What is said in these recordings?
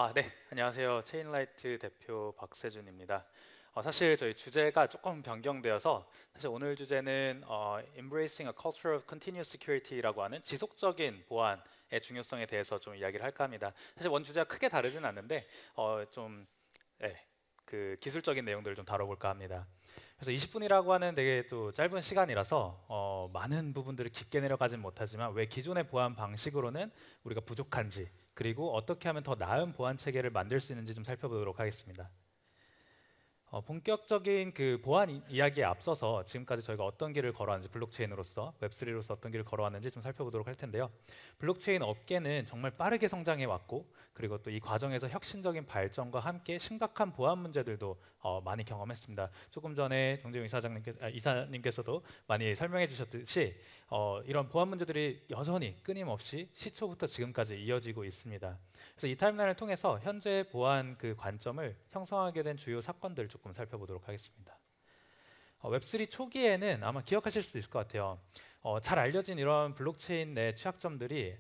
네. 안녕하세요. 체인라이트 대표 박세준입니다. 사실 저희 주제가 조금 변경되어서 사실 오늘 주제는 Embracing a Culture of Continuous Security라고 하는 지속적인 보안의 중요성에 대해서 좀 이야기를 할까 합니다. 사실 원 주제가 크게 다르진 않는데 좀 그 기술적인 내용들을 좀 다뤄볼까 합니다. 그래서 20분이라고 하는 되게 또 짧은 시간이라서 많은 부분들을 깊게 내려가진 못하지만 왜 기존의 보안 방식으로는 우리가 부족한지 그리고 어떻게 하면 더 나은 보안 체계를 만들 수 있는지 좀 살펴보도록 하겠습니다. 본격적인 그 보안 이야기에 앞서서 지금까지 저희가 어떤 길을 걸어왔는지 블록체인으로서 웹3로서 어떤 길을 걸어왔는지 좀 살펴보도록 할 텐데요. 블록체인 업계는 정말 빠르게 성장해 왔고 그리고 또 이 과정에서 혁신적인 발전과 함께 심각한 보안 문제들도 많이 경험했습니다. 조금 전에 정재용 이사님께서도 많이 설명해 주셨듯이 이런 보안 문제들이 여전히 끊임없이 시초부터 지금까지 이어지고 있습니다. 그래서 이 타임라인을 통해서 현재 보안 그 관점을 형성하게 된 주요 사건들을 조금 살펴보도록 하겠습니다. 웹3 초기에는 아마 기억하실 수 있을 것 같아요. 잘 알려진 이런 블록체인 내 취약점들이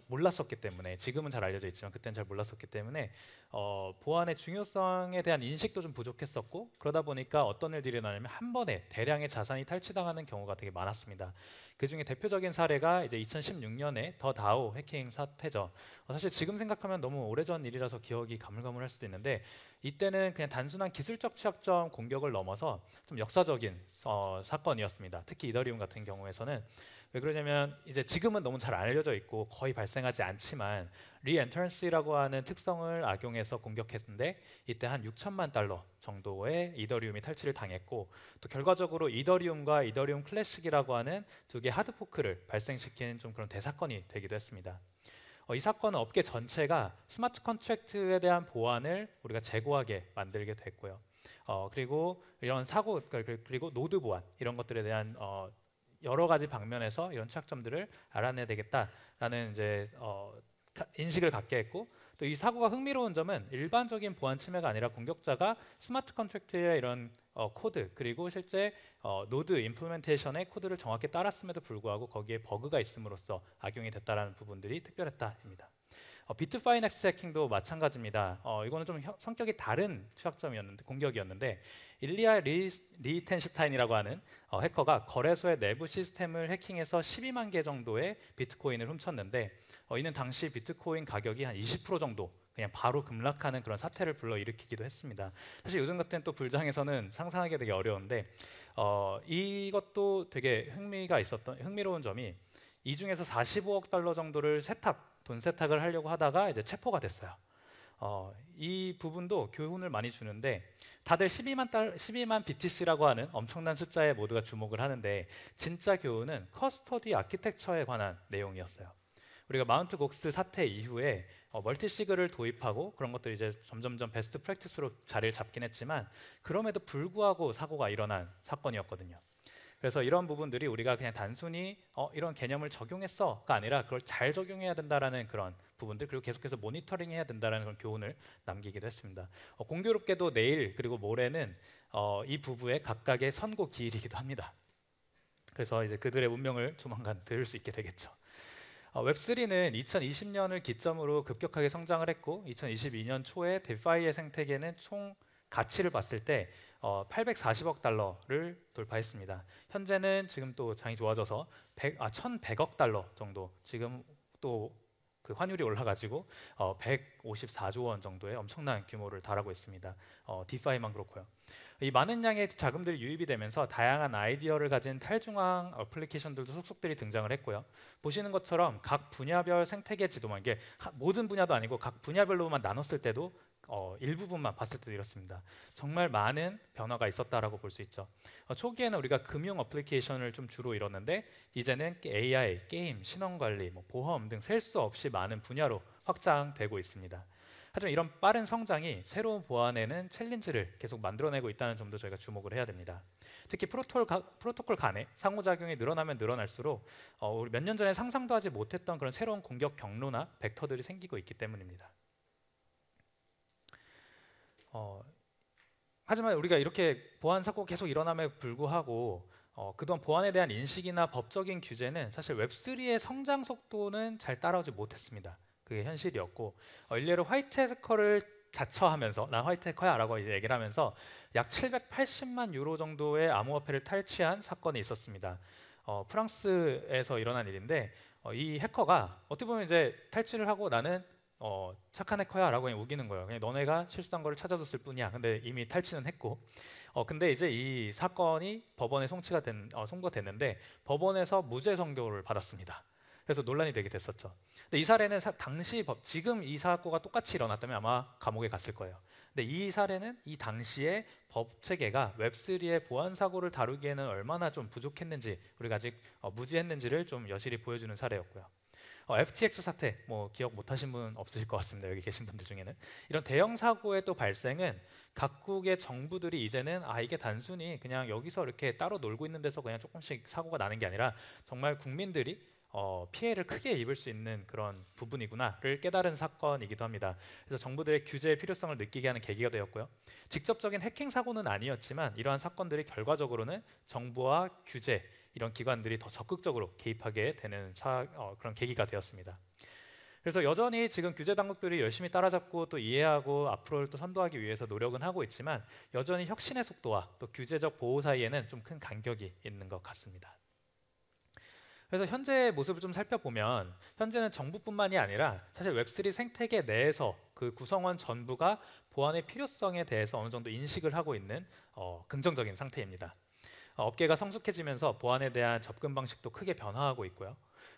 몰랐었기 때문에 지금은 잘 알려져 있지만 그때는 잘 몰랐었기 때문에 보안의 중요성에 대한 인식도 좀 부족했었고 그러다 보니까 어떤 일들이 일어나냐면 한 번에 대량의 자산이 탈취당하는 경우가 되게 많았습니다. 그 중에 대표적인 사례가 이제 2016년에 더 다오 해킹 사태죠. 사실 지금 생각하면 너무 오래전 일이라서 기억이 가물가물할 수도 있는데 이때는 그냥 단순한 기술적 취약점 공격을 넘어서 좀 역사적인 사건이었습니다. 특히 이더리움 같은 경우에서는 왜 그러냐면 이제 지금은 너무 잘 알려져 있고 거의 발생하지 않지만 리엔터런시라고 하는 특성을 악용해서 공격했는데 이때 한 6천만 달러 정도의 이더리움이 탈취를 당했고 또 결과적으로 이더리움과 이더리움 클래식이라고 하는 두 개의 하드포크를 발생시킨 좀 그런 대사건이 되기도 했습니다. 이 사건은 업계 전체가 스마트 컨트랙트에 대한 보안을 우리가 제고하게 만들게 됐고요. 그리고 이런 사고 그리고 노드 보안 이런 것들에 대한 여러 가지 방면에서 이런 취약점들을 알아내야 되겠다라는 이제 인식을 갖게 했고 또 이 사고가 흥미로운 점은 일반적인 보안 침해가 아니라 공격자가 스마트 컨트랙트의 이런 코드 그리고 실제 노드 임플리멘테이션의 코드를 정확히 따랐음에도 불구하고 거기에 버그가 있음으로써 악용이 됐다는 부분들이 특별했다입니다. 비트파이넥스 해킹도 마찬가지입니다. 이거는 좀 성격이 다른 취약점이었는데 공격이었는데 일리아 리텐슈타인이라고 하는 해커가 거래소의 내부 시스템을 해킹해서 12만 개 정도의 비트코인을 훔쳤는데 이는 당시 비트코인 가격이 한 20% 정도 그냥 바로 급락하는 그런 사태를 불러일으키기도 했습니다. 사실 요즘 같은 또 불장에서는 상상하기 되게 어려운데 이것도 되게 흥미로운 점이 이 중에서 45억 달러 정도를 돈 세탁을 하려고 하다가 이제 체포가 됐어요. 이 부분도 교훈을 많이 주는데 다들 12만 BTC라고 하는 엄청난 숫자에 모두가 주목을 하는데 진짜 교훈은 커스터디 아키텍처에 관한 내용이었어요. 우리가 마운트 곡스 사태 이후에 멀티시그를 도입하고 그런 것들이 이제 점점점 베스트 프랙티스로 자리를 잡긴 했지만 그럼에도 불구하고 사고가 일어난 사건이었거든요. 그래서 이런 부분들이 우리가 그냥 단순히 이런 개념을 적용했어가 아니라 그걸 잘 적용해야 된다라는 그런 부분들 그리고 계속해서 모니터링해야 된다라는 그런 교훈을 남기기도 했습니다. 공교롭게도 내일 그리고 모레는 이 부부의 각각의 선고 기일이기도 합니다. 그래서 이제 그들의 운명을 조만간 들을 수 있게 되겠죠. 웹3는 2020년을 기점으로 급격하게 성장을 했고 2022년 초에 데파이의 생태계는 총 가치를 봤을 때 840억 달러를 돌파했습니다. 현재는 지금 또 장이 좋아져서 1,100억 달러 정도 지금 또 그 환율이 올라가지고 154조 원 정도의 엄청난 규모를 달하고 있습니다. 디파이만 그렇고요. 이 많은 양의 자금들이 유입이 되면서 다양한 아이디어를 가진 탈중앙 어플리케이션들도 속속들이 등장을 했고요. 보시는 것처럼 각 분야별 생태계 지도만 이게 모든 분야도 아니고 각 분야별로만 나눴을 때도 일부분만 봤을 때도 이렇습니다. 정말 많은 변화가 있었다라고 볼 수 있죠. 초기에는 우리가 금융 어플리케이션을 좀 주로 이뤘는데 이제는 AI, 게임, 신원관리, 보험 등 셀 수 없이 많은 분야로 확장되고 있습니다. 하지만 이런 빠른 성장이 새로운 보안에는 챌린지를 계속 만들어내고 있다는 점도 저희가 주목을 해야 됩니다. 특히 프로토콜 간의 상호작용이 늘어나면 늘어날수록 우리 몇 년 전에 상상도 하지 못했던 그런 새로운 공격 경로나 벡터들이 생기고 있기 때문입니다. 하지만 우리가 이렇게 보안 사고가 계속 일어남에 불구하고 그동안 보안에 대한 인식이나 법적인 규제는 사실 웹3의 성장 속도는 잘 따라오지 못했습니다. 그게 현실이었고 일례로 화이트 해커를 자처하면서 난 화이트 해커야라고 이제 얘기를 하면서 약 780만 유로 정도의 암호화폐를 탈취한 사건이 있었습니다. 프랑스에서 일어난 일인데 이 해커가 어떻게 보면 이제 탈취를 하고 나는 착한 해커야라고 그냥 우기는 거예요. 그냥 너네가 실수한 거를 찾아줬을 뿐이야. 근데 이미 탈취는 했고, 근데 이제 이 사건이 법원에 송고가 됐는데 법원에서 무죄 선고를 받았습니다. 그래서 논란이 되게 됐었죠. 근데 이 사례는 당시 지금 이 사고가 똑같이 일어났다면 아마 감옥에 갔을 거예요. 근데 이 사례는 이 당시의 법 체계가 웹3의 보안 사고를 다루기에는 얼마나 좀 부족했는지, 우리가 아직 무지했는지를 좀 여실히 보여주는 사례였고요. FTX 사태 뭐 기억 못하신 분 없으실 것 같습니다. 여기 계신 분들 중에는 이런 대형 사고의 또 발생은 각국의 정부들이 이제는 이게 단순히 그냥 여기서 이렇게 따로 놀고 있는 데서 그냥 조금씩 사고가 나는 게 아니라 정말 국민들이 피해를 크게 입을 수 있는 그런 부분이구나를 깨달은 사건이기도 합니다. 그래서 정부들의 규제의 필요성을 느끼게 하는 계기가 되었고요. 직접적인 해킹 사고는 아니었지만 이러한 사건들이 결과적으로는 정부와 규제 이런 기관들이 더 적극적으로 개입하게 되는 그런 계기가 되었습니다. 그래서 여전히 지금 규제 당국들이 열심히 따라잡고 또 이해하고 앞으로를 또 선도하기 위해서 노력은 하고 있지만 여전히 혁신의 속도와 또 규제적 보호 사이에는 좀 큰 간격이 있는 것 같습니다. 그래서 현재의 모습을 좀 살펴보면 현재는 정부뿐만이 아니라 사실 웹3 생태계 내에서 그 구성원 전부가 보안의 필요성에 대해서 어느 정도 인식을 하고 있는 긍정적인 상태입니다. 업계가 성숙해지면서 보안에 대한 접근 방식도 크게 변화하고 있고요.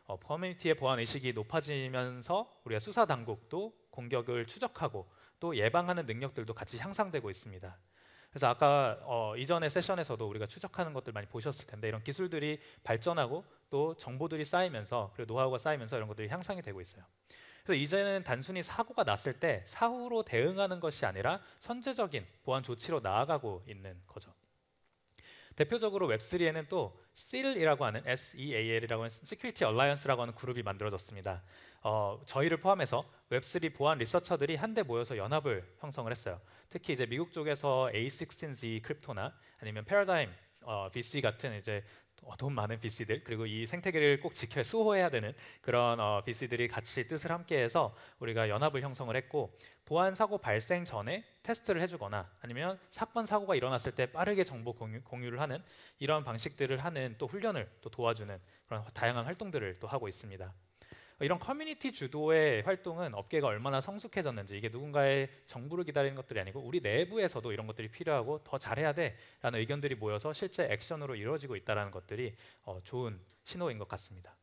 커뮤니티의 보안 의식이 높아지면서 우리가 수사 당국도 공격을 추적하고 또 예방하는 능력들도 같이 향상되고 있습니다. 그래서 아까 이전의 세션에서도 우리가 추적하는 것들 많이 보셨을 텐데 이런 기술들이 발전하고 또 정보들이 쌓이면서 그리고 노하우가 쌓이면서 이런 것들이 향상이 되고 있어요. 그래서 이제는 단순히 사고가 났을 때 사후로 대응하는 것이 아니라 선제적인 보안 조치로 나아가고 있는 거죠. 대표적으로 웹3에는 또 SEAL이라고 하는 SEAL이라고 하는 Security Alliance라고 하는 그룹이 만들어졌습니다. 저희를 포함해서 웹3 보안 리서처들이 한데 모여서 연합을 형성을 했어요. 특히 이제 미국 쪽에서 A16Z 크립토나 아니면 패러다임 VC 같은 이제 돈 많은 VC들 그리고 이 생태계를 꼭 수호해야 되는 그런 VC들이 같이 뜻을 함께해서 우리가 연합을 형성을 했고 보안 사고 발생 전에 테스트를 해주거나 아니면 사건 사고가 일어났을 때 빠르게 정보 공유를 하는 이런 방식들을 하는 또 훈련을 또 도와주는 그런 다양한 활동들을 또 하고 있습니다. 이런 커뮤니티 주도의 활동은 업계가 얼마나 성숙해졌는지 이게 누군가의 정부를 기다리는 것들이 아니고 우리 내부에서도 이런 것들이 필요하고 더 잘해야 돼라는 의견들이 모여서 실제 액션으로 이루어지고 있다는 것들이 좋은 신호인 것 같습니다.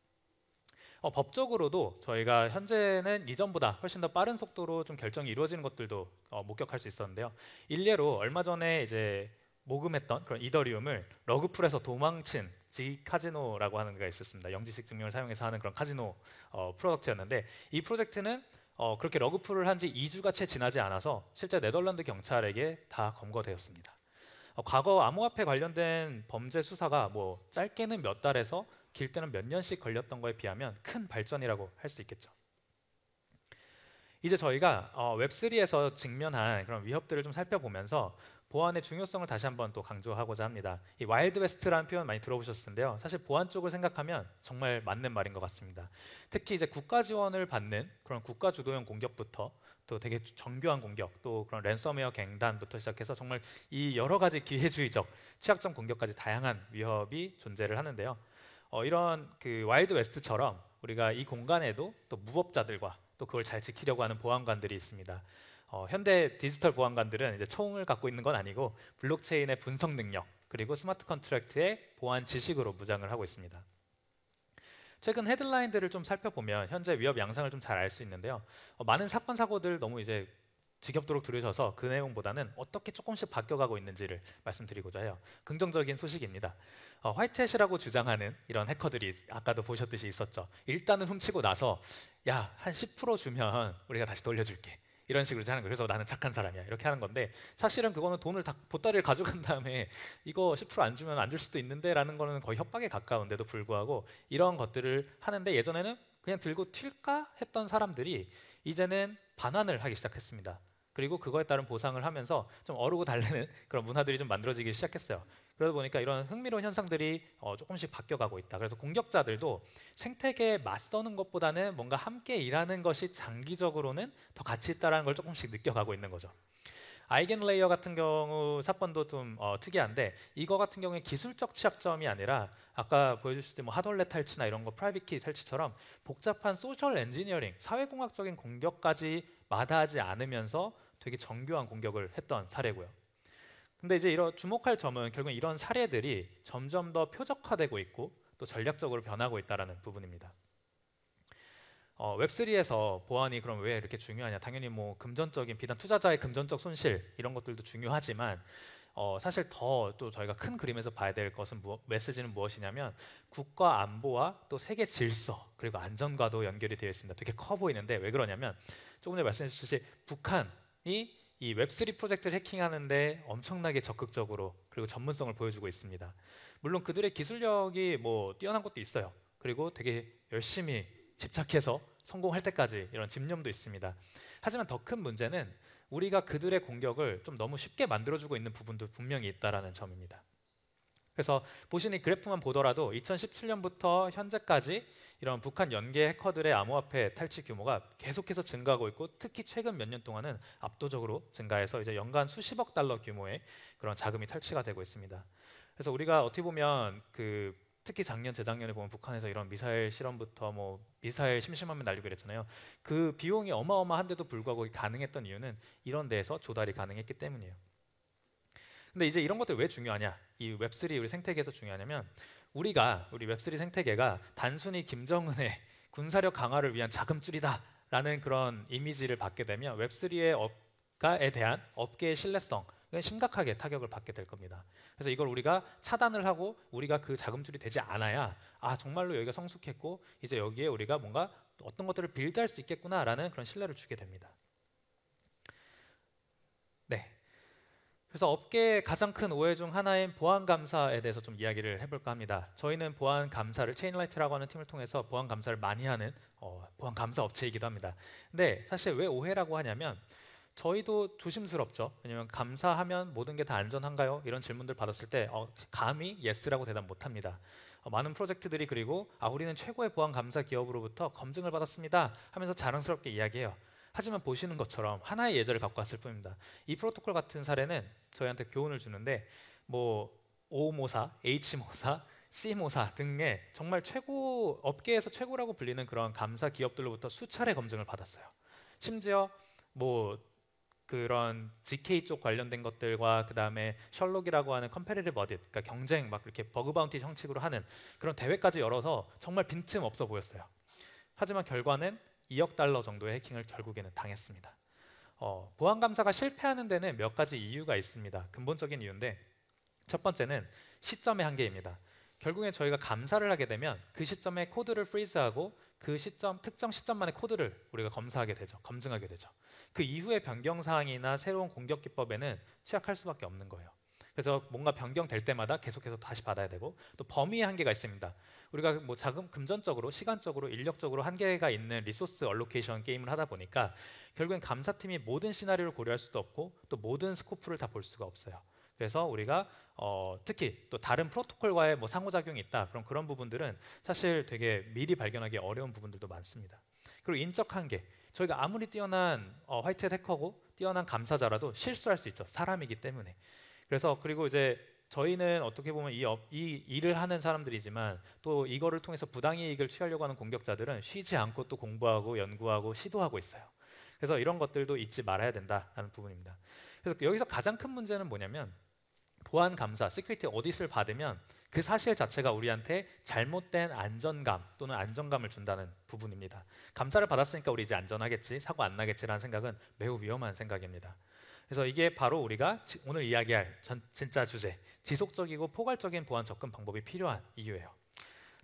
법적으로도 저희가 현재는 이전보다 훨씬 더 빠른 속도로 좀 결정이 이루어지는 것들도 목격할 수 있었는데요. 일례로 얼마 전에 이제 모금했던 그런 이더리움을 러그풀에서 도망친 G카지노라고 하는 게 있었습니다. 영지식 증명을 사용해서 하는 그런 카지노 프로덕트였는데 이 프로젝트는 그렇게 러그풀을 한 지 2주가 채 지나지 않아서 실제 네덜란드 경찰에게 다 검거되었습니다. 과거 암호화폐 관련된 범죄 수사가 뭐 짧게는 몇 달에서 길 때는 몇 년씩 걸렸던 거에 비하면 큰 발전이라고 할 수 있겠죠. 이제 저희가 웹3에서 직면한 그런 위협들을 좀 살펴보면서 보안의 중요성을 다시 한번 또 강조하고자 합니다. 이 와일드 웨스트라는 표현 많이 들어보셨을 텐데요. 사실 보안 쪽을 생각하면 정말 맞는 말인 것 같습니다. 특히 이제 국가 지원을 받는 그런 국가 주도형 공격부터 또 되게 정교한 공격, 또 그런 랜섬웨어 갱단부터 시작해서 정말 이 여러 가지 기회주의적 취약점 공격까지 다양한 위협이 존재를 하는데요. 이런 그 와일드 웨스트처럼 우리가 이 공간에도 또 무법자들과 또 그걸 잘 지키려고 하는 보안관들이 있습니다. 현대 디지털 보안관들은 이제 총을 갖고 있는 건 아니고 블록체인의 분석 능력 그리고 스마트 컨트랙트의 보안 지식으로 무장을 하고 있습니다. 최근 헤드라인들을 좀 살펴보면 현재 위협 양상을 좀 잘 알 수 있는데요. 많은 사건 사고들 너무 이제 지겹도록 들으셔서 그 내용보다는 어떻게 조금씩 바뀌어가고 있는지를 말씀드리고자 해요. 긍정적인 소식입니다. 화이트햇이라고 주장하는 이런 해커들이 아까도 보셨듯이 있었죠. 일단은 훔치고 나서 야, 한 10% 주면 우리가 다시 돌려줄게. 이런 식으로 하는 거예요. 그래서 나는 착한 사람이야. 이렇게 하는 건데 사실은 그거는 돈을 다 보따리를 가져간 다음에 이거 10% 안 주면 안 줄 수도 있는데 라는 거는 거의 협박에 가까운데도 불구하고 이런 것들을 하는데 예전에는 그냥 들고 튈까 했던 사람들이 이제는 반환을 하기 시작했습니다. 그리고 그거에 따른 보상을 하면서 좀 어르고 달래는 그런 문화들이 좀 만들어지기 시작했어요. 그러다 보니까 이런 흥미로운 현상들이 조금씩 바뀌어가고 있다. 그래서 공격자들도 생태계에 맞서는 것보다는 뭔가 함께 일하는 것이 장기적으로는 더 가치 있다는 걸 조금씩 느껴가고 있는 거죠. 아이겐 레이어 같은 경우 사건도 좀 특이한데, 이거 같은 경우에 기술적 취약점이 아니라 아까 보여주실 때 뭐 하드웨어 탈취나 이런 거 프라이빗 키 탈취처럼 복잡한 소셜 엔지니어링, 사회공학적인 공격까지 마다하지 않으면서 되게 정교한 공격을 했던 사례고요. 근데 이제 이런 주목할 점은 결국 이런 사례들이 점점 더 표적화되고 있고 또 전략적으로 변하고 있다는 부분입니다. 웹3에서 보안이 그럼 왜 이렇게 중요하냐? 당연히 뭐 금전적인 비단 투자자의 금전적 손실 이런 것들도 중요하지만 사실 더 또 저희가 큰 그림에서 봐야 될 것은 메시지는 무엇이냐면 국가 안보와 또 세계 질서 그리고 안전과도 연결이 되어 있습니다. 되게 커 보이는데 왜 그러냐면 조금 전에 말씀해 주셨듯이 북한이 이 웹3 프로젝트를 해킹하는데 엄청나게 적극적으로 그리고 전문성을 보여주고 있습니다. 물론 그들의 기술력이 뭐 뛰어난 것도 있어요. 그리고 되게 열심히 집착해서 성공할 때까지 이런 집념도 있습니다. 하지만 더 큰 문제는 우리가 그들의 공격을 좀 너무 쉽게 만들어주고 있는 부분도 분명히 있다는 점입니다. 그래서 보시는 이 그래프만 보더라도 2017년부터 현재까지 이런 북한 연계 해커들의 암호화폐 탈취 규모가 계속해서 증가하고 있고 특히 최근 몇 년 동안은 압도적으로 증가해서 이제 연간 수십억 달러 규모의 그런 자금이 탈취가 되고 있습니다. 그래서 우리가 어떻게 보면 특히 작년, 재작년에 보면 북한에서 이런 미사일 실험부터 뭐 미사일 심심하면 날리고 이랬잖아요. 그 비용이 어마어마한데도 불구하고 가능했던 이유는 이런 데에서 조달이 가능했기 때문이에요. 근데 이제 이런 것들 왜 중요하냐? 이 웹3 우리 생태계에서 중요하냐면 우리 웹3 생태계가 단순히 김정은의 군사력 강화를 위한 자금줄이다라는 그런 이미지를 받게 되면 웹3에 대한 업계의 신뢰성 심각하게 타격을 받게 될 겁니다. 그래서 이걸 우리가 차단을 하고 우리가 그 자금줄이 되지 않아야 정말로 여기가 성숙했고 이제 여기에 우리가 뭔가 어떤 것들을 빌드할 수 있겠구나라는 그런 신뢰를 주게 됩니다. 네. 그래서 업계의 가장 큰 오해 중 하나인 보안 감사에 대해서 좀 이야기를 해볼까 합니다. 저희는 보안 감사를 체인라이트라고 하는 팀을 통해서 보안 감사를 많이 하는 보안 감사 업체이기도 합니다. 근데 사실 왜 오해라고 하냐면 저희도 조심스럽죠. 왜냐하면 감사하면 모든 게 다 안전한가요? 이런 질문들 받았을 때 감히 예스라고 대답 못합니다. 많은 프로젝트들이 그리고 우리는 최고의 보안 감사 기업으로부터 검증을 받았습니다 하면서 자랑스럽게 이야기해요. 하지만 보시는 것처럼 하나의 예제를 갖고 왔을 뿐입니다. 이 프로토콜 같은 사례는 저희한테 교훈을 주는데 뭐 O모사, H모사, C모사 등의 정말 업계에서 최고라고 불리는 그런 감사 기업들로부터 수차례 검증을 받았어요. 심지어 뭐 그런 GK 쪽 관련된 것들과 그 다음에 셜록이라고 하는 컴패리티브 어딧, 그러니까 경쟁 막 이렇게 버그 바운티 형식으로 하는 그런 대회까지 열어서 정말 빈틈 없어 보였어요. 하지만 결과는 2억 달러 정도의 해킹을 결국에는 당했습니다. 보안 감사가 실패하는 데는 몇 가지 이유가 있습니다. 근본적인 이유인데 첫 번째는 시점의 한계입니다. 결국엔 저희가 감사를 하게 되면 그 시점에 코드를 프리즈하고 그 특정 시점만의 코드를 우리가 검증하게 되죠. 그 이후의 변경 사항이나 새로운 공격 기법에는 취약할 수밖에 없는 거예요. 그래서 뭔가 변경될 때마다 계속해서 다시 받아야 되고 또 범위의 한계가 있습니다. 우리가 뭐 금전적으로, 시간적으로, 인력적으로 한계가 있는 리소스 얼로케이션 게임을 하다 보니까 결국엔 감사팀이 모든 시나리오를 고려할 수도 없고 또 모든 스코프를 다 볼 수가 없어요. 그래서 우리가 특히 또 다른 프로토콜과의 뭐 상호작용이 있다. 그럼 그런 부분들은 사실 되게 미리 발견하기 어려운 부분들도 많습니다. 그리고 인적 한계. 저희가 아무리 뛰어난 화이트햇 해커고 뛰어난 감사자라도 실수할 수 있죠. 사람이기 때문에. 그래서 그리고 이제 저희는 어떻게 보면 이 일을 하는 사람들이지만 또 이거를 통해서 부당이익을 취하려고 하는 공격자들은 쉬지 않고 또 공부하고 연구하고 시도하고 있어요. 그래서 이런 것들도 잊지 말아야 된다는 부분입니다. 그래서 여기서 가장 큰 문제는 뭐냐면 보안 감사, 시큐리티 오딧을 받으면 그 사실 자체가 우리한테 잘못된 안전감 또는 안정감을 준다는 부분입니다. 감사를 받았으니까 우리 이제 안전하겠지, 사고 안 나겠지라는 생각은 매우 위험한 생각입니다. 그래서 이게 바로 우리가 오늘 이야기할 진짜 주제, 지속적이고 포괄적인 보안 접근 방법이 필요한 이유예요.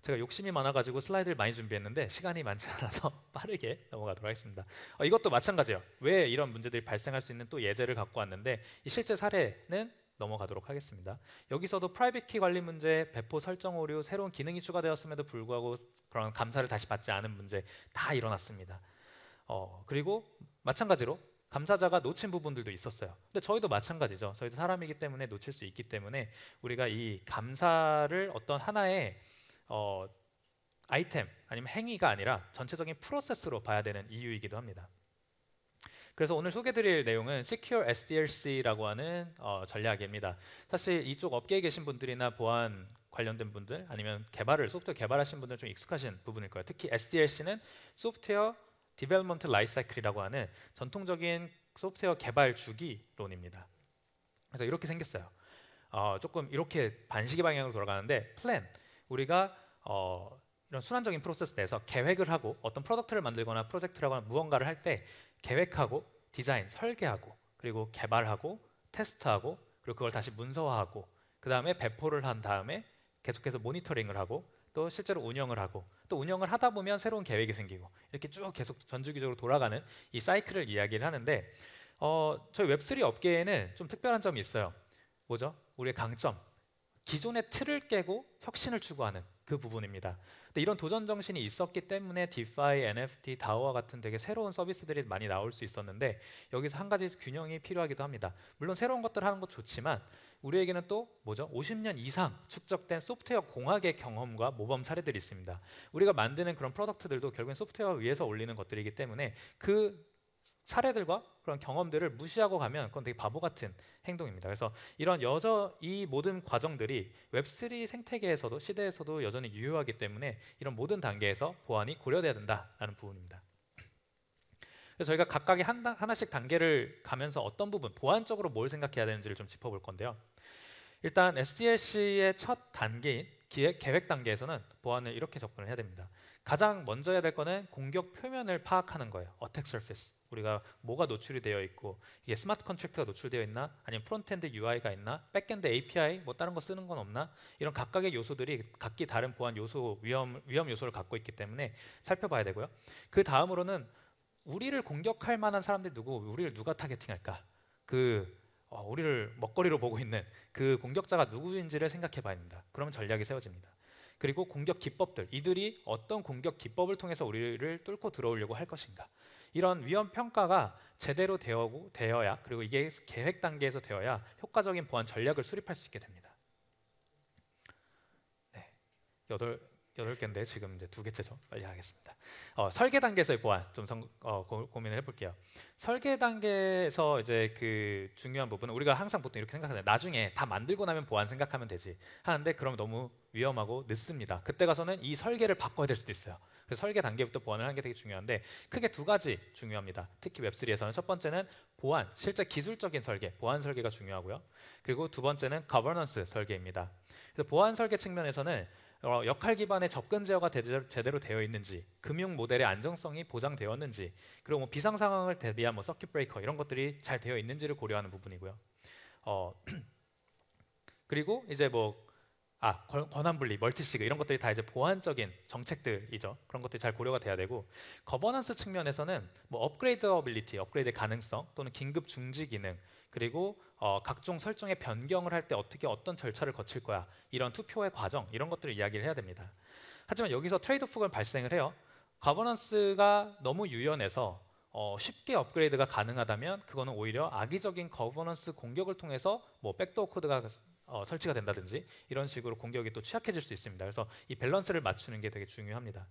제가 욕심이 많아가지고 슬라이드를 많이 준비했는데 시간이 많지 않아서 빠르게 넘어가도록 하겠습니다. 이것도 마찬가지예요. 왜 이런 문제들이 발생할 수 있는 또 예제를 갖고 왔는데 이 실제 사례는 넘어가도록 하겠습니다. 여기서도 프라이빗 키 관리 문제, 배포 설정 오류, 새로운 기능이 추가되었음에도 불구하고 그런 감사를 다시 받지 않은 문제 다 일어났습니다. 그리고 마찬가지로 감사자가 놓친 부분들도 있었어요. 근데 저희도 마찬가지죠. 저희도 사람이기 때문에 놓칠 수 있기 때문에 우리가 이 감사를 어떤 하나의 아이템 아니면 행위가 아니라 전체적인 프로세스로 봐야 되는 이유이기도 합니다. 그래서 오늘 소개드릴 내용은 Secure SDLC라고 하는 전략입니다. 사실 이쪽 업계에 계신 분들이나 보안 관련된 분들 아니면 소프트웨어 개발하신 분들 좀 익숙하신 부분일 거예요. 특히 SDLC는 소프트웨어 Development Lifecycle이라고 하는 전통적인 소프트웨어 개발 주기론입니다. 그래서 이렇게 생겼어요. 조금 이렇게 반시계 방향으로 돌아가는데 플랜, 우리가 이런 순환적인 프로세스 내에서 계획을 하고 어떤 프로덕트를 만들거나 프로젝트라거나 무언가를 할 때 계획하고 디자인, 설계하고 그리고 개발하고 테스트하고 그리고 그걸 다시 문서화하고 그 다음에 배포를 한 다음에 계속해서 모니터링을 하고 또 실제로 운영을 하고 또 운영을 하다 보면 새로운 계획이 생기고 이렇게 쭉 계속 전주기적으로 돌아가는 이 사이클을 이야기를 하는데 저희 웹3 업계에는 좀 특별한 점이 있어요. 뭐죠? 우리의 강점, 기존의 틀을 깨고 혁신을 추구하는 그 부분입니다. 근데 이런 도전 정신이 있었기 때문에 DeFi, NFT, DAO와 같은 되게 새로운 서비스들이 많이 나올 수 있었는데 여기서 한 가지 균형이 필요하기도 합니다. 물론 새로운 것들 하는 것 좋지만 우리에게는 또 뭐죠? 50년 이상 축적된 소프트웨어 공학의 경험과 모범 사례들이 있습니다. 우리가 만드는 그런 프로덕트들도 결국엔 소프트웨어 위에서 올리는 것들이기 때문에 그 사례들과 그런 경험들을 무시하고 가면 그건 되게 바보 같은 행동입니다. 그래서 이 모든 과정들이 웹3 생태계에서도 시대에서도 여전히 유효하기 때문에 이런 모든 단계에서 보안이 고려돼야 된다는 부분입니다. 그래서 저희가 각각의 하나씩 단계를 가면서 어떤 부분, 보안적으로 뭘 생각해야 되는지를 좀 짚어볼 건데요. 일단 SDLC의 첫 단계인 계획 단계에서는 보안을 이렇게 접근을 해야 됩니다. 가장 먼저 해야 될 거는 공격 표면을 파악하는 거예요. Attack Surface. 우리가 뭐가 노출이 되어 있고 이게 스마트 컨트랙트가 노출되어 있나 아니면 프론트엔드 UI가 있나 백엔드 API 뭐 다른 거 쓰는 건 없나 이런 각각의 요소들이 각기 다른 보안 요소 위험 요소를 갖고 있기 때문에 살펴봐야 되고요. 그 다음으로는 우리를 공격할 만한 사람들이 누구, 우리를 누가 타겟팅할까? 우리를 먹거리로 보고 있는 그 공격자가 누구인지를 생각해 봐야 합니다. 그러면 전략이 세워집니다. 그리고 공격 기법들, 이들이 어떤 공격 기법을 통해서 우리를 뚫고 들어오려고 할 것인가. 이런 위험 평가가 제대로 되어야 그리고 이게 계획 단계에서 되어야 효과적인 보안 전략을 수립할 수 있게 됩니다. 네, 8개인데 지금 이제 2개째죠. 빨리 하겠습니다. 설계 단계에서의 보안 좀 고민을 해볼게요. 설계 단계에서 이제 그 중요한 부분은 우리가 항상 보통 이렇게 생각하잖아요. 나중에 다 만들고 나면 보안 생각하면 되지 하는데 그러면 너무 위험하고 늦습니다. 그때 가서는 이 설계를 바꿔야 될 수도 있어요. 그래서 설계 단계부터 보안을 하는 게 되게 중요한데 크게 2가지 중요합니다. 특히 웹3에서는 첫 번째는 보안, 실제 기술적인 설계, 보안 설계가 중요하고요. 그리고 두 번째는 거버넌스 설계입니다. 그래서 보안 설계 측면에서는 역할 기반의 접근 제어가 제대로 되어 있는지, 금융 모델의 안정성이 보장되었는지, 그리고 뭐 비상 상황을 대비한 뭐 서킷 브레이커 이런 것들이 잘 되어 있는지를 고려하는 부분이고요. 그리고 이제 권한 분리, 멀티시그 이런 것들이 다 이제 보안적인 정책들이죠. 그런 것들이 잘 고려가 돼야 되고, 거버넌스 측면에서는 뭐 업그레이드어빌리티, 업그레이드 가능성 또는 긴급 중지 기능, 그리고 각종 설정의 변경을 할 때 어떤 절차를 거칠 거야, 이런 투표의 과정 이런 것들을 이야기를 해야 됩니다. 하지만 여기서 트레이드오프가 발생을 해요. 거버넌스가 너무 유연해서 쉽게 업그레이드가 가능하다면 그거는 오히려 악의적인 거버넌스 공격을 통해서 뭐 백도어 코드가 설치가 된다든지 이런 식으로 공격이 또 취약해질 수 있습니다. 그래서 이 밸런스를 맞추는 게 되게 중요합니다.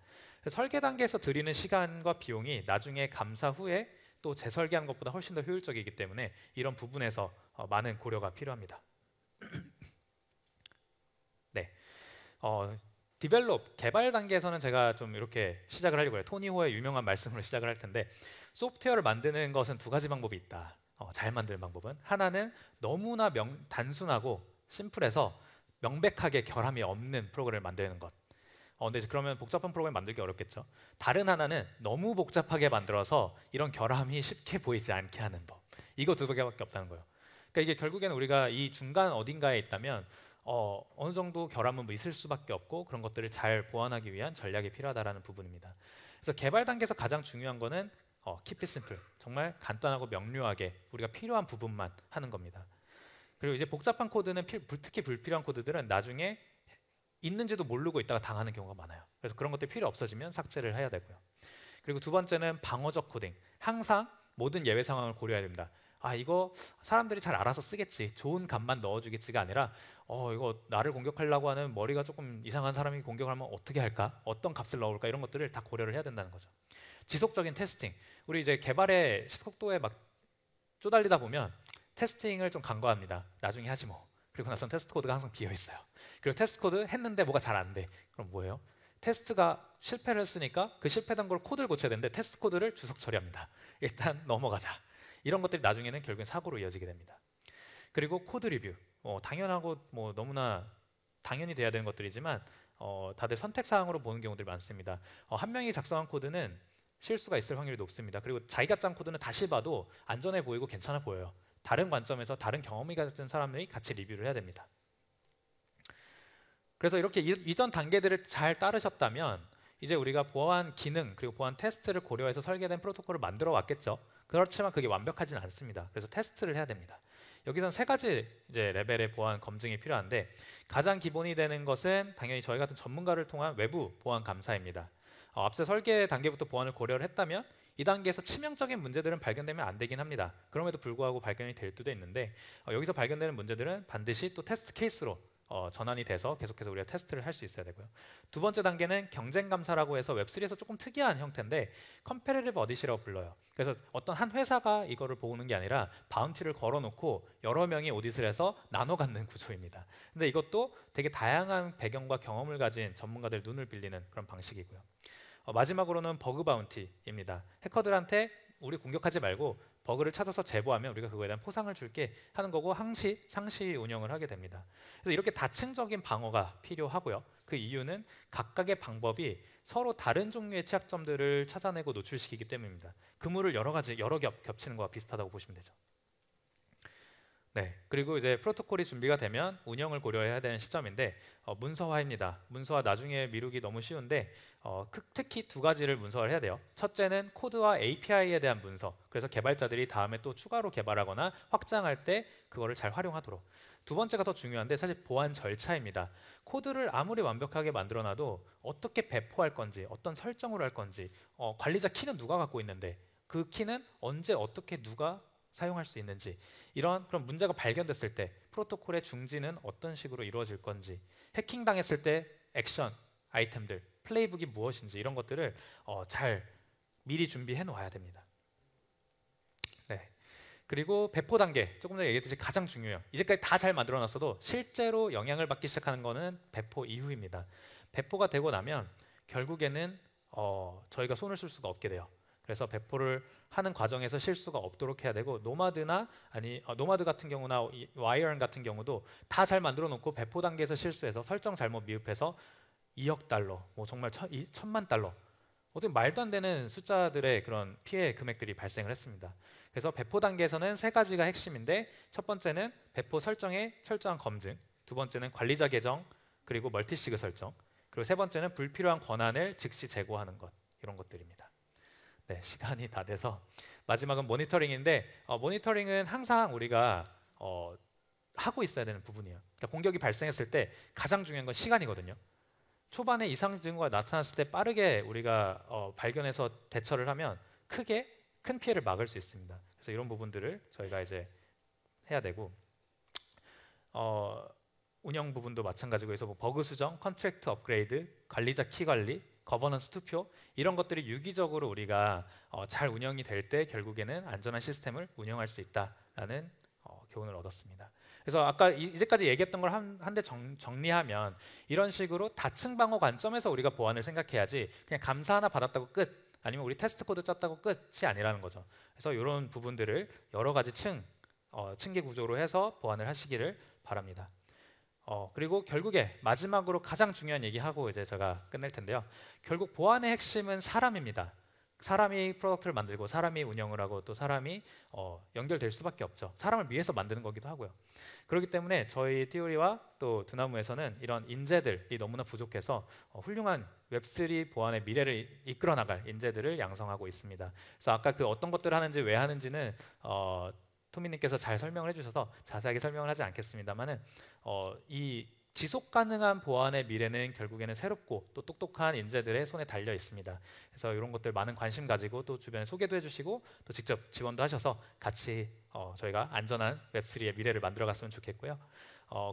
설계 단계에서 들이는 시간과 비용이 나중에 감사 후에 또 재설계하는 것보다 훨씬 더 효율적이기 때문에 이런 부분에서 많은 고려가 필요합니다. 네, 디벨롭, 개발 단계에서는 제가 좀 이렇게 시작을 하려고 해요. 토니 호의 유명한 말씀으로 시작을 할 텐데 소프트웨어를 만드는 것은 2가지 방법이 있다. 잘 만드는 방법은 하나는 너무나 단순하고 심플해서 명백하게 결함이 없는 프로그램을 만드는 것. 근데 그러면 복잡한 프로그램 만들기 어렵겠죠. 다른 하나는 너무 복잡하게 만들어서 이런 결함이 쉽게 보이지 않게 하는 법. 이거 2개밖에 없다는 거예요. 그러니까 이게 결국에는 우리가 이 중간 어딘가에 있다면 어느 정도 결함은 뭐 있을 수밖에 없고 그런 것들을 잘 보완하기 위한 전략이 필요하다라는 부분입니다. 그래서 개발 단계에서 가장 중요한 거는 keep it simple. 정말 간단하고 명료하게 우리가 필요한 부분만 하는 겁니다. 그리고 이제 복잡한 코드는 특히 불필요한 코드들은 나중에 있는지도 모르고 있다가 당하는 경우가 많아요. 그래서 그런 것들이 필요 없어지면 삭제를 해야 되고요. 그리고 두 번째는 방어적 코딩. 항상 모든 예외 상황을 고려해야 됩니다. 아, 이거 사람들이 잘 알아서 쓰겠지, 좋은 값만 넣어주겠지가 아니라 이거 나를 공격하려고 하는 머리가 조금 이상한 사람이 공격을 하면 어떻게 할까? 어떤 값을 넣을까? 이런 것들을 다 고려를 해야 된다는 거죠. 지속적인 테스팅. 우리 이제 개발의 속도에 막 쪼달리다 보면 테스팅을 좀 간과합니다. 나중에 하지 뭐. 그리고 나선 테스트 코드가 항상 비어 있어요. 그리고 테스트 코드 했는데 뭐가 잘 안 돼. 그럼 뭐예요? 테스트가 실패를 했으니까 그 실패된 걸 코드를 고쳐야 되는데 테스트 코드를 주석 처리합니다. 일단 넘어가자. 이런 것들이 나중에는 결국엔 사고로 이어지게 됩니다. 그리고 코드 리뷰. 당연하고 뭐 너무나 당연히 돼야 되는 것들이지만 다들 선택사항으로 보는 경우들이 많습니다. 한 명이 작성한 코드는 실수가 있을 확률이 높습니다. 그리고 자기가 짠 코드는 다시 봐도 안전해 보이고 괜찮아 보여요. 다른 관점에서 다른 경험이 가진 사람들이 같이 리뷰를 해야 됩니다. 그래서 이렇게 이전 단계들을 잘 따르셨다면 이제 우리가 보안 기능 그리고 보안 테스트를 고려해서 설계된 프로토콜을 만들어 왔겠죠. 그렇지만 그게 완벽하지는 않습니다. 그래서 테스트를 해야 됩니다. 여기선 세 가지 이제 레벨의 보안 검증이 필요한데 가장 기본이 되는 것은 당연히 저희 같은 전문가를 통한 외부 보안 감사입니다. 앞서 설계 단계부터 보안을 고려를 했다면 이 단계에서 치명적인 문제들은 발견되면 안 되긴 합니다. 그럼에도 불구하고 발견이 될 수도 있는데 여기서 발견되는 문제들은 반드시 또 테스트 케이스로 전환이 돼서 계속해서 우리가 테스트를 할 수 있어야 되고요. 두 번째 단계는 경쟁 감사라고 해서 웹3에서 조금 특이한 형태인데 컴패리티브 어딧이라고 불러요. 그래서 어떤 한 회사가 이거를 보는 게 아니라 바운티를 걸어놓고 여러 명이 오딧을 해서 나눠 갖는 구조입니다. 근데 이것도 되게 다양한 배경과 경험을 가진 전문가들 눈을 빌리는 그런 방식이고요. 마지막으로는 버그 바운티입니다. 해커들한테 우리 공격하지 말고 버그를 찾아서 제보하면 우리가 그거에 대한 포상을 줄게 하는 거고 상시 운영을 하게 됩니다. 그래서 이렇게 다층적인 방어가 필요하고요. 그 이유는 각각의 방법이 서로 다른 종류의 취약점들을 찾아내고 노출시키기 때문입니다. 그물을 여러 겹 겹치는 거와 비슷하다고 보시면 되죠. 네, 그리고 이제 프로토콜이 준비가 되면 운영을 고려해야 되는 시점인데 문서화입니다. 문서화 나중에 미루기 너무 쉬운데 특히 두 가지를 문서화를 해야 돼요. 첫째는 코드와 API에 대한 문서. 그래서 개발자들이 다음에 또 추가로 개발하거나 확장할 때 그거를 잘 활용하도록. 두 번째가 더 중요한데 사실 보안 절차입니다. 코드를 아무리 완벽하게 만들어놔도 어떻게 배포할 건지, 어떤 설정을 할 건지, 관리자 키는 누가 갖고 있는데 그 키는 언제 어떻게 누가 사용할 수 있는지 그런 문제가 발견됐을 때 프로토콜의 중지는 어떤 식으로 이루어질 건지 해킹당했을 때 액션, 아이템들, 플레이북이 무엇인지 이런 것들을 잘 미리 준비해 놓아야 됩니다. 네. 그리고 배포 단계, 조금 전에 얘기했듯이 가장 중요해요. 이제까지 다 잘 만들어놨어도 실제로 영향을 받기 시작하는 거는 배포 이후입니다. 배포가 되고 나면 결국에는 저희가 손을 쓸 수가 없게 돼요. 그래서 배포를 하는 과정에서 실수가 없도록 해야 되고 노마드 같은 경우나 와이어런 같은 경우도 다 잘 만들어 놓고 배포 단계에서 실수해서 설정 잘못 미흡해서 2억 달러, 뭐 정말 1,000만 달러 어떻게 말도 안 되는 숫자들의 그런 피해 금액들이 발생을 했습니다. 그래서 배포 단계에서는 세 가지가 핵심인데 첫 번째는 배포 설정의 철저한 검증, 두 번째는 관리자 계정 그리고 멀티시그 설정, 그리고 세 번째는 불필요한 권한을 즉시 제거하는 것, 이런 것들입니다. 네, 시간이 다 돼서 마지막은 모니터링인데 모니터링은 항상 우리가 하고 있어야 되는 부분이에요. 그러니까 공격이 발생했을 때 가장 중요한 건 시간이거든요. 초반에 이상 징후가 나타났을 때 빠르게 우리가 발견해서 대처를 하면 큰 피해를 막을 수 있습니다. 그래서 이런 부분들을 저희가 이제 해야 되고 운영 부분도 마찬가지고 해서 뭐 버그 수정, 컨트랙트 업그레이드, 관리자 키 관리, 거버넌스 투표 이런 것들이 유기적으로 우리가 잘 운영이 될 때 결국에는 안전한 시스템을 운영할 수 있다라는 교훈을 얻었습니다. 그래서 아까 이제까지 얘기했던 걸 한데 정리하면 이런 식으로 다층 방어 관점에서 우리가 보안을 생각해야지 그냥 감사 하나 받았다고 끝, 아니면 우리 테스트 코드 짰다고 끝이 아니라는 거죠. 그래서 이런 부분들을 여러 가지 층계 구조로 해서 보안을 하시기를 바랍니다. 그리고 결국에 마지막으로 가장 중요한 얘기하고 이제 제가 끝낼 텐데요. 결국 보안의 핵심은 사람입니다. 사람이 프로덕트를 만들고 사람이 운영을 하고 또 사람이 연결될 수밖에 없죠. 사람을 위해서 만드는 거기도 하고요. 그렇기 때문에 저희 티오리와 또 두나무에서는 이런 인재들이 너무나 부족해서 훌륭한 웹3 보안의 미래를 이끌어 나갈 인재들을 양성하고 있습니다. 그래서 아까 그 어떤 것들을 하는지 왜 하는지는 토미님께서 잘 설명을 해주셔서 자세하게 설명을 하지 않겠습니다만은 이 지속 가능한 보안의 미래는 결국에는 새롭고 또 똑똑한 인재들의 손에 달려 있습니다. 그래서 이런 것들 많은 관심 가지고 또 주변에 소개도 해주시고 또 직접 지원도 하셔서 같이 저희가 안전한 웹3의 미래를 만들어갔으면 좋겠고요.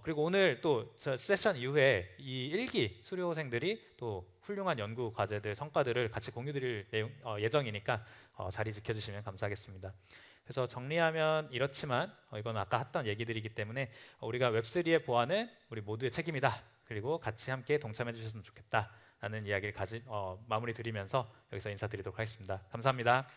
그리고 오늘 또 세션 이후에 이 1기 수료생들이 또 훌륭한 연구 과제들 성과들을 같이 공유드릴 예정이니까 자리 지켜주시면 감사하겠습니다. 그래서 정리하면 이렇지만 이건 아까 했던 얘기들이기 때문에 우리가 웹3의 보안은 우리 모두의 책임이다. 그리고 같이 함께 동참해 주셨으면 좋겠다라는 이야기를 마무리 드리면서 여기서 인사드리도록 하겠습니다. 감사합니다.